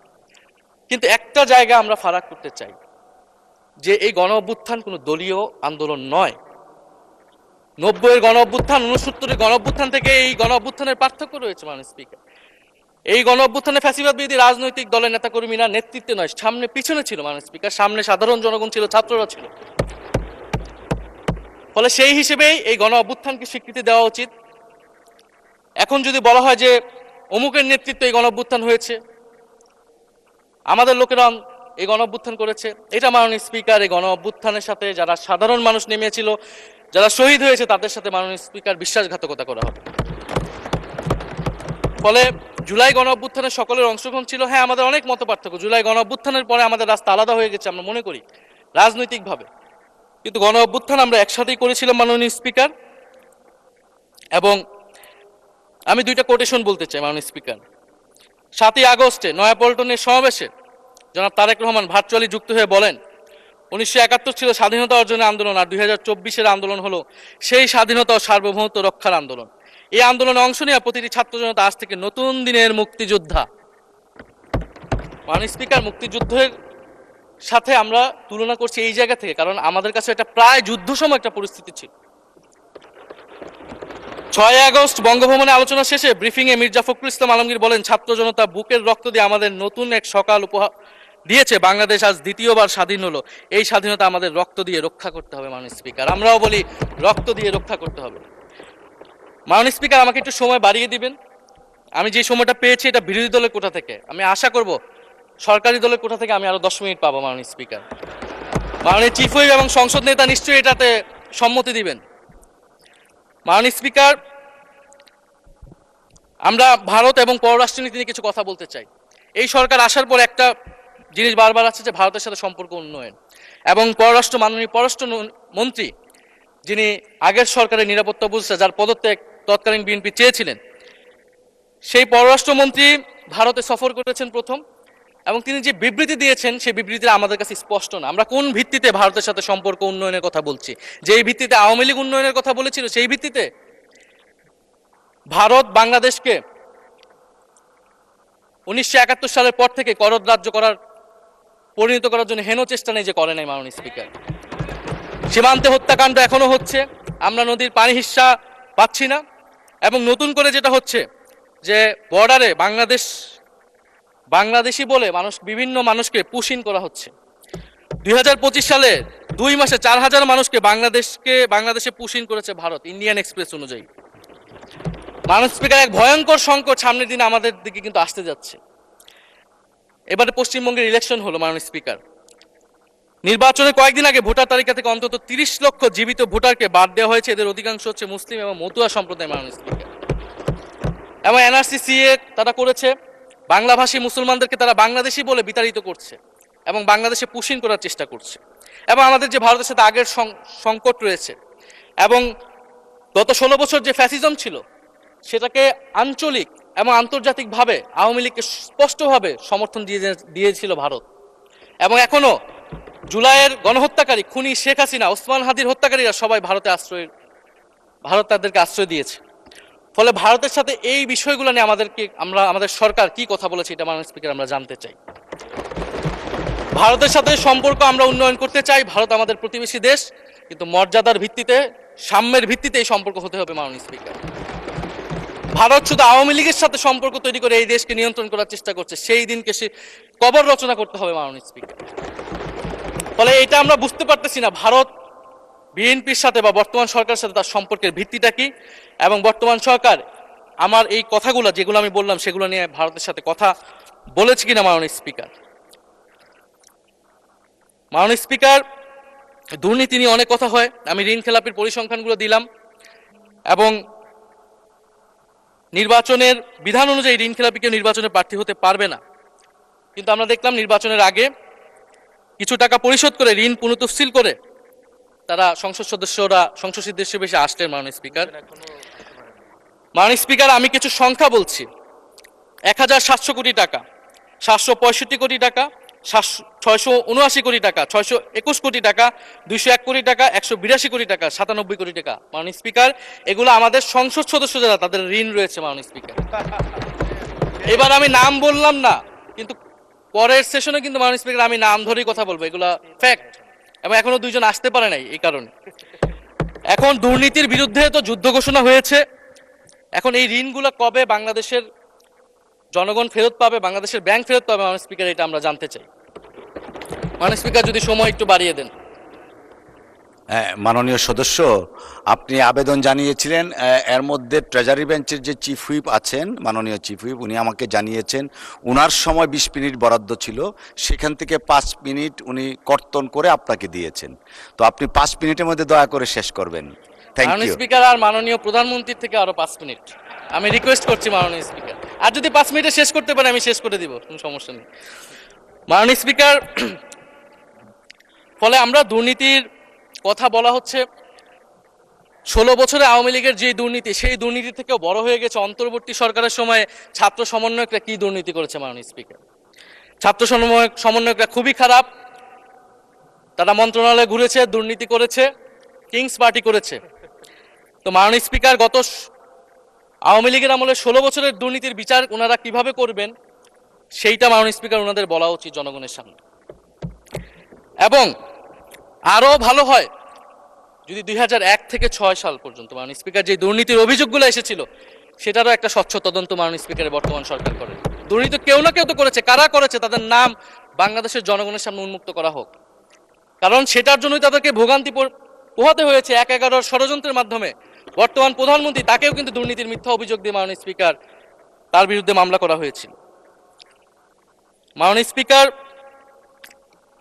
কিন্তু একটা জায়গা আমরা ফারাক করতে চাই যে এই গণ অভ্যুত্থান কোনো দলীয় আন্দোলন নয়। 90-এর গণ অভ্যুত্থান, 69-এর গণ অভ্যুত্থান থেকে এই গণ অভ্যুত্থানের পার্থক্য রয়েছে মাননীয় স্পিকার। এই গণ অভ্যুত্থানে ফ্যাসিবাদ বিরোধী রাজনৈতিক দলের নেতাকর্মীরা নেতৃত্বে নয়, সামনে পিছনে ছিল মাননীয় স্পিকার, সামনে সাধারণ জনগণ ছিল, ছাত্ররা ছিল। ফলে সেই হিসেবেই এই গণ অভ্যুত্থানকে স্বীকৃতি দেওয়া উচিত। এখন যদি বলা হয় যে অমুকের নেতৃত্বে এই গণ অভ্যুত্থান হয়েছে, আমাদের লোকেরা এই গণ অভ্যুত্থান করেছে, এটা মাননীয় স্পিকার এই গণ অভ্যুত্থানের সাথে যারা সাধারণ মানুষ নেমেছিল, যারা শহীদ হয়েছে তাদের সাথে মাননীয় স্পিকার বিশ্বাসঘাতকতা করা হবে। ফলে জুলাই গণ অভ্যুত্থানে সকলের অংশগ্রহণ ছিল। হ্যাঁ, আমাদের অনেক মত পার্থক্য, জুলাই গণ অভ্যুত্থানের পরে আমাদের রাস্তা আলাদা হয়ে গেছে আমরা মনে করি রাজনৈতিকভাবে, কিন্তু গণ অভ্যুত্থান আমরা একসাথেই করেছিলাম মাননীয় স্পিকার। এবং আমি দুইটা কোটেশন বলতে চাই মাননীয় স্পিকার। 7ই আগস্টে নয়াপল্টনের সমাবেশে জনাব তারেক রহমান ভার্চুয়ালি যুক্ত হয়ে বলেন 1971 ছিল স্বাধীনতা অর্জনের আন্দোলন, আর 2024-এর আন্দোলন হলো সেই স্বাধীনতা ও সার্বভৌমত্ব রক্ষার আন্দোলন। এই আন্দোলনে অংশ নেওয়া প্রতিটি ছাত্র জনতা আজ থেকে নতুন দিনের মুক্তিযোদ্ধা। মাননীয় স্পিকার, মুক্তিযুদ্ধের সাথে আমরা তুলনা করছি এই জায়গা থেকে, কারণ আমাদের কাছে এটা প্রায় যুদ্ধ সময় একটা পরিস্থিতি ছিল। 6 আগস্ট বঙ্গভবনে আলোচনা শেষে ব্রিফিংয়ে মির্জা ফখরুল ইসলাম আলমগীর বলেন, ছাত্র জনতা বুকের রক্ত দিয়ে আমাদের নতুন এক সকাল উপহার দিয়েছে, বাংলাদেশ আজ দ্বিতীয়বার স্বাধীন হলো, এই স্বাধীনতা আমাদের রক্ত দিয়ে রক্ষা করতে হবে। মাননীয় স্পিকার, আমরাও বলি রক্ত দিয়ে রক্ষা করতে হবে। মাননীয় স্পিকার, আমাকে একটু সময় বাড়িয়ে দিবেন। আমি যে সময়টা পেয়েছি এটা বিরোধী দলের কোটা থেকে, আমি আশা করব সরকারি দলের কোটা থেকে আমি আরো 10 মিনিট পাবো। মাননীয় স্পিকার, মাননীয় চিফ হুইপ এবং সংসদ নেতা নিশ্চয়ই এটাতে সম্মতি দিবেন। মাননীয় স্পিকার, আমরা ভারত এবং পররাষ্ট্রনীতি নিয়ে কিছু কথা বলতে চাই। এই সরকার আসার পর একটা জিনিস বারবার আছে যে ভারতের সাথে সম্পর্ক উন্নয়ন, এবং মাননীয় পররাষ্ট্র মন্ত্রী যিনি আগের সরকারের নিরাপত্তা উপদেষ্টা, যার পদত্যাগ তৎকালীন বিএনপি চেয়েছিলেন, সেই পররাষ্ট্রমন্ত্রী ভারতে সফর করেছেন প্রথম, এবং তিনি যে বিবৃতি দিয়েছেন সেই বিবৃতিটা আমাদের কাছে স্পষ্ট না। আমরা কোন ভিত্তিতে ভারতের সাথে সম্পর্ক উন্নয়নের কথা বলছি? যেই ভিত্তিতে আওয়ামী লীগ উন্নয়নের কথা বলেছিল সেই ভিত্তিতে? ভারত বাংলাদেশকে 1971 সালের পর থেকে করদ রাজ্য পরিণত করার জন্য হেন চেষ্টা নেই যে করে নাই মাননীয় স্পিকার। সীমান্তে হত্যাকাণ্ড এখনো হচ্ছে, আমরা নদীর পানি হিস্সা পাচ্ছি না, এবং নতুন করে যেটা হচ্ছে যে বর্ডারে বাংলাদেশি বলে বিভিন্ন মানুষকে পুশ ইন করা হচ্ছে। 2025 সালে 2 মাসে 4000 মানুষকে বাংলাদেশে পুশ ইন করেছে ভারত, ইন্ডিয়ান এক্সপ্রেস অনুযায়ী। মাননীয় স্পিকার, এক ভয়ঙ্কর সংকট সামনের দিনে আমাদের দিকে কিন্তু আসতে যাচ্ছে। এবারে পশ্চিমবঙ্গের ইলেকশন হলো মাননীয় স্পিকার, নির্বাচনের কয়েকদিন আগে ভোটার তালিকা থেকে অন্তত 30 লক্ষ জীবিত ভোটারকে বাদ দেওয়া হয়েছে। এদের অধিকাংশ হচ্ছে মুসলিম এবং মতুয়া সম্প্রদায় মানুষ। এবং এনআরসি সিএ তারা করেছে, বাংলাভাষী মুসলমানদেরকে তারা বাংলাদেশি বলে বিতাড়িত করছে এবং বাংলাদেশে পুশিং করার চেষ্টা করছে। এবং আমাদের যে ভারতের সাথে আগের সংকট রয়েছে এবং গত 16 বছর যে ফ্যাসিজম ছিল সেটাকে আঞ্চলিক এবং আন্তর্জাতিকভাবে আওয়ামী লীগকে স্পষ্টভাবে সমর্থন দিয়েছিল ভারত। এবং এখনো জুলাইয়ের গণহত্যাকারী খুনি শেখ হাসিনা, ওসমান হাদির হত্যাকারীরা সবাই ভারত তাদেরকে আশ্রয় দিয়েছে। ফলে ভারতের সাথে এই বিষয়গুলো নিয়ে আমাদের সরকার কি কথা বলেছে এটা মাননীয় স্পিকার আমরা জানতে চাই। ভারতের সাথে সম্পর্ক আমরা উন্নয়ন করতে চাই, ভারত আমাদের প্রতিবেশী দেশ, কিন্তু মর্যাদার ভিত্তিতে, সাম্যের ভিত্তিতে এই সম্পর্ক হতে হবে মাননীয় স্পিকার। ভারত শুধু আওয়ামী লীগের সাথে সম্পর্ক তৈরি করে এই দেশকে নিয়ন্ত্রণ করার চেষ্টা করছে, সেই দিনকে সে কবর রচনা করতে হবে মাননীয় স্পিকার। ফলে এটা আমরা বুঝতে পারতেছি না ভারত বিএনপির সাথে বা বর্তমান সরকারের সাথে তার সম্পর্কের ভিত্তিটা কি, এবং বর্তমান সরকার আমার এই কথাগুলো যেগুলো আমি বললাম সেগুলো নিয়ে ভারতের সাথে কথা বলেছে কিনা মাননীয় স্পিকার। মাননীয় স্পিকার, দুর্নীতি নিয়ে অনেক কথা হয়, আমি ঋণ খেলাপির পরিসংখ্যানগুলো দিলাম এবং নির্বাচনের বিধান অনুযায়ী ঋণ খেলাপিকে নির্বাচনে প্রার্থী হতে পারবে না, কিন্তু আমরা দেখলাম নির্বাচনের আগে কিছু টাকা পরিশোধ করে ঋণ পুনঃতফসিল করে তারা সংসদ সদস্য বেশি আসলেন। মাননীয় স্পিকার, আমি কিছু সংখ্যা বলছি। 1700 কোটি টাকা, 765 কোটি টাকা, 679 কোটি টাকা, 621 কোটি টাকা, 201 কোটি টাকা, 182 কোটি টাকা, 97 কোটি টাকা। মাননীয় স্পিকার, এগুলো আমাদের সংসদ সদস্য যারা তাদের ঋণ রয়েছে মাননীয় স্পিকার। এবার আমি নাম বললাম না, কিন্তু পরের সেশনে কিন্তু মাননীয় স্পিকার আমি নাম ধরেই কথা বলবো, এগুলা ফ্যাক্ট। এবং এখনো 2 জন আসতে পারে নাই এই কারণে। এখন দুর্নীতির বিরুদ্ধে তো যুদ্ধ ঘোষণা হয়েছে, এখন এই ঋণগুলো কবে বাংলাদেশের জনগণ ফেরত পাবে, বাংলাদেশের ব্যাংক ফেরত পাবে মাননীয় স্পিকার, এটা আমরা জানতে চাই। মাননীয় স্পিকার যদি সময় একটু বাড়িয়ে দেন। মাননীয় সদস্য, আপনি আবেদন জানিয়েছিলেন, এর মধ্যে ট্রেজারি বেঞ্চের যে চিফ হুইপ আছেন, মাননীয় চিফ হুইপ, উনি আমাকে জানিয়েছেন উনার সময় 20 মিনিট বরাদ্দ ছিল, সেখান থেকে 5 মিনিট উনি কর্তন করে আপনাকে দিয়েছেন। তো আপনি 5 মিনিটের মধ্যে দয়া করে শেষ করবেন। মাননীয় স্পিকার, আর মাননীয় প্রধানমন্ত্রীর থেকে আরো 5 মিনিট আমি রিকোয়েস্ট করছি মাননীয় স্পিকার, আর যদি 5 মিনিটে শেষ করতে পারে আমি শেষ করে দিব, কোনো সমস্যা নেই মাননীয় স্পিকার। ফলে আমরা দুর্নীতির কথা বলা হচ্ছে, 16 বছরে আওয়ামী লীগের যে দুর্নীতি, সেই দুর্নীতি থেকেও বড় হয়ে গেছে অন্তর্বর্তী সরকারের সময় ছাত্র সমন্বয়করা কি দুর্নীতি করেছে মাননীয় স্পিকার। ছাত্র সমন্বয়করা খুবই খারাপ, তারা মন্ত্রণালয়ে ঘুরেছে, দুর্নীতি করেছে, কিংস পার্টি করেছে। তো মাননীয় স্পিকার, গত আওয়ামী লীগের আমলে 16 বছরের দুর্নীতির বিচার ওনারা কিভাবে করবেন সেইটা মাননীয় স্পিকার ওনাদের বলা উচিত জনগণের সামনে। এবং আরো ভালো হয় যদি 2001 থেকে 6 সাল পর্যন্ত মাননীয় স্পিকার যে দুর্নীতির অভিযোগগুলো এসেছিল সেটারও একটা স্বচ্ছ তদন্ত মাননীয় স্পিকারের বর্তমান সরকার করে। দুর্নীতি কেউ না কেউ তো করেছে, কারা করেছে তাদের নাম বাংলাদেশের জনগণের সামনে উন্মুক্ত করা হোক, কারণ সেটার জন্যই তাদেরকে ভোগান্তি পোহাতে হয়েছে 1/11 ষড়যন্ত্রের মাধ্যমে। বর্তমান প্রধানমন্ত্রী, তাকেও কিন্তু দুর্নীতির মিথ্যা অভিযোগ দিয়ে মাননীয় স্পিকার তার বিরুদ্ধে মামলা করা হয়েছিল। মাননীয় স্পিকার,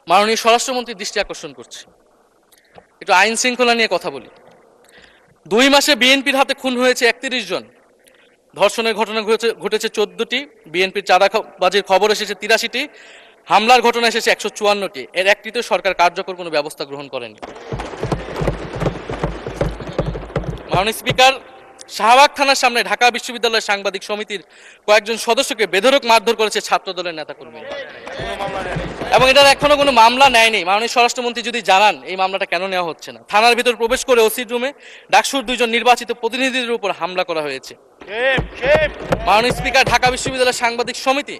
মাননীয় স্বরাষ্ট্রমন্ত্রীর দৃষ্টি আকর্ষণ করছে, একটু আইন শৃঙ্খলা নিয়ে কথা বলি। 2 মাসে বিএনপির হাতে খুন হয়েছে 31 জন, ধর্ষণের ঘটনা ঘটেছে 14টি, বিএনপির চাঁদাবাজির খবর এসেছে 83টি, হামলার ঘটনা এসেছে 154টি। এর একটিতে সরকার কার্যকর কোনো ব্যবস্থা গ্রহণ করেনি। মাননীয় স্পিকার, শাহবাগ থানার সামনে ঢাকা বিশ্ববিদ্যালয়ের সাংবাদিক সমিতির কয়েকজন সদস্যকে বেধড়ক মারধর করেছে ছাত্রদলের নেতাকর্মীরা, এবং এটার এখনো কোনো মামলা নেয়নি। মাননীয় স্বরাষ্ট্রমন্ত্রী যদি জানান এই মামলাটা কেন নেওয়া হচ্ছে না। থানার ভিতর প্রবেশ করে ওসির রুমে ডাকসুর 2 জন নির্বাচিত প্রতিনিধিদের উপর হামলা করা হয়েছে। মাননীয় স্পিকার, ঢাকা বিশ্ববিদ্যালয়ের সাংবাদিক সমিতি,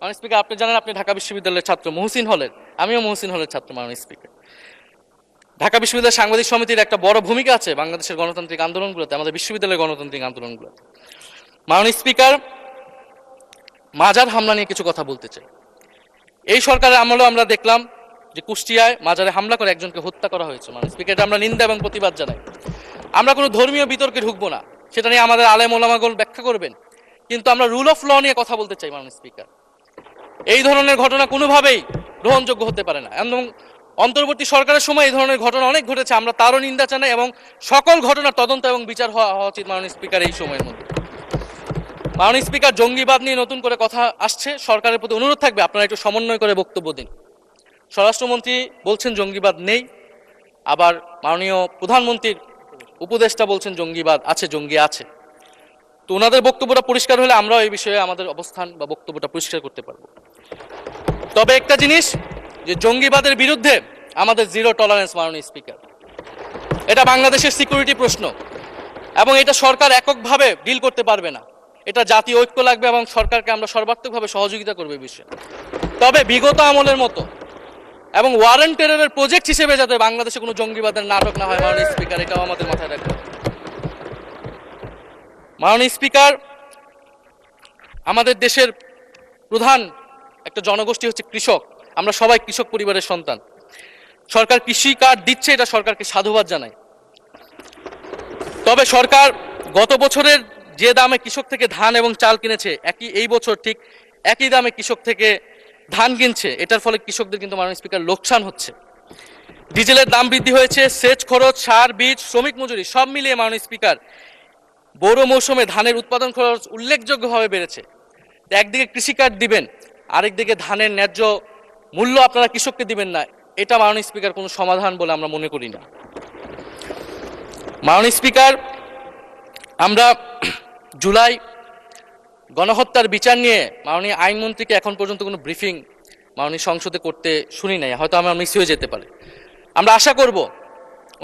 মাননীয় স্পিকার আপনি জানেন আপনি ঢাকা বিশ্ববিদ্যালয়ের ছাত্র, মহসিন হলের, আমিও মহসিন হলের ছাত্র। মাননীয় স্পিকার, ঢাকা বিশ্ববিদ্যালয়ের সাংবাদিক সমিতির একটা বড় ভূমিকা আছে বাংলাদেশের গণতান্ত্রিক আন্দোলনগুলোতে, আমাদের বিশ্ববিদ্যালয়ের গণতান্ত্রিক আন্দোলনগুলোতে। মাননীয় স্পিকার, মাজার হামলা নিয়ে কিছু কথা বলতে চাই। এই সরকারের আমলেও আমরা দেখলাম যে কুষ্টিয়ায় মাজারে হামলা করে একজনকে হত্যা করা হয়েছে। মাননীয় স্পিকার, আমরা নিন্দা এবং প্রতিবাদ জানাই। আমরা কোনো ধর্মীয় বিতর্কে ঢুকবো না, সেটা নিয়ে আমাদের আলেম ওলামাগণ ব্যাখ্যা করবেন, কিন্তু আমরা রুল অফ ল নিয়ে কথা বলতে চাই। মাননীয় স্পিকার, এই ধরনের ঘটনা কোনোভাবেই গ্রহণযোগ্য হতে পারে না, এবং অন্তর্বর্তী সরকারের সময় এই ধরনের ঘটনা অনেক ঘটেছে, আমরা তারও নিন্দা জানাই এবং সকল ঘটনার তদন্ত এবং বিচার হওয়া উচিত মাননীয় স্পিকার এই সময়ের মধ্যে। মাননীয় স্পিকার, জঙ্গিবাদ নিয়ে নতুন করে কথা আসছে, সরকারের প্রতি অনুরোধ থাকবে আপনারা একটু সমন্বয় করে বক্তব্য দিন। স্বরাষ্ট্রমন্ত্রী বলছেন জঙ্গিবাদ নেই, আবার মাননীয় প্রধানমন্ত্রীর উপদেষ্টা বলছেন জঙ্গিবাদ আছে, জঙ্গি আছে। তো ওনাদের বক্তব্যটা পরিষ্কার হলে আমরাও এই বিষয়ে আমাদের অবস্থান বা বক্তব্যটা পরিষ্কার করতে পারবো। তবে একটা জিনিস, যে জঙ্গিবাদের বিরুদ্ধে আমাদের জিরো টলারেন্স মাননীয় স্পিকার। এটা বাংলাদেশের সিকিউরিটি প্রশ্ন এবং এটা সরকার এককভাবে ডিল করতে পারবে না, এটা জাতীয় ঐক্য লাগবে এবং সরকারকে আমরা সর্বাত্মকভাবে সহযোগিতা করবে এই বিষয়ে। তবে বিগত আমলের মতো এবং ওয়ারেন্ট টেররের প্রজেক্ট হিসেবে যাতে বাংলাদেশে কোনো জঙ্গিবাদের নাটক না হয় মাননীয় স্পিকার, এটাও আমাদের মাথায় রাখবে। মাননীয় স্পিকার, আমাদের দেশের প্রধান একটা জনগোষ্ঠী হচ্ছে কৃষক, আমরা সবাই কৃষক পরিবারের সন্তান। সরকার কৃষি কার্ড দিচ্ছে, এটা সরকারকে সাধুবাদ জানাই। তবে সরকার গত বছরের যে দামে কৃষক থেকে ধান এবং চাল কিনেছে, এই বছর ঠিক একই দামে কৃষক থেকে ধান কিনছে, এটার ফলে কৃষকদের কিন্তু মাননীয় স্পিকার লোকসান হচ্ছে। ডিজেলের দাম বৃদ্ধি হয়েছে, সেচ খরচ, সার, বীজ, শ্রমিক মজুরি সব মিলিয়ে মাননীয় স্পিকার বোরো মৌসুমে ধানের উৎপাদন খরচ উল্লেখযোগ্যভাবে বেড়েছে। একদিকে কৃষি কার্ড দিবেন, আরেকদিকে ধানের ন্যায্য মূল্য আপনারা কৃষককে দিবেন না, এটা মাননীয় স্পিকার কোনো সমাধান বলে আমরা মনে করি না। মাননীয় স্পিকার, আমরা জুলাই গণহত্যার বিচার নিয়ে মাননীয় আইনমন্ত্রীকে এখন পর্যন্ত কোনো ব্রিফিং মাননীয় সংসদে করতে শুনি নাই, হয়তো আমার মিস হয়ে যেতে পারে। আমরা আশা করব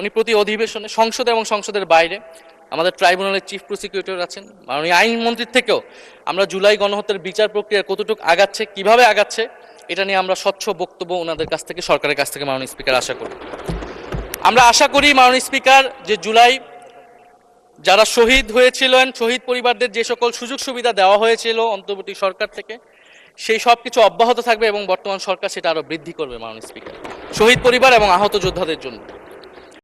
উনি প্রতি অধিবেশনে সংসদে এবং সংসদের বাইরে, আমাদের ট্রাইব্যুনালের চিফ প্রসিকিউটর আছেন, মাননীয় আইনমন্ত্রীর থেকেও আমরা জুলাই গণহত্যার বিচার প্রক্রিয়া কতটুকু আগাচ্ছে, কিভাবে আগাচ্ছে, এটা নিয়ে আমরা স্বচ্ছ বক্তব্য ওনাদের কাছ থেকে, সরকারের কাছ থেকে মাননীয় স্পিকার আশা করি। আমরা আশা করি মাননীয় স্পিকার, যে জুলাই যারা শহীদ হয়েছিলেন, শহীদ পরিবারদের যে সকল সুযোগ সুবিধা দেওয়া হয়েছিল অন্তর্বর্তী সরকার থেকে, সেই সব কিছু অব্যাহত থাকবে এবং বর্তমান সরকার সেটা আরো বৃদ্ধি করবে মাননীয় স্পিকার, শহীদ পরিবার এবং আহত যোদ্ধাদের জন্য।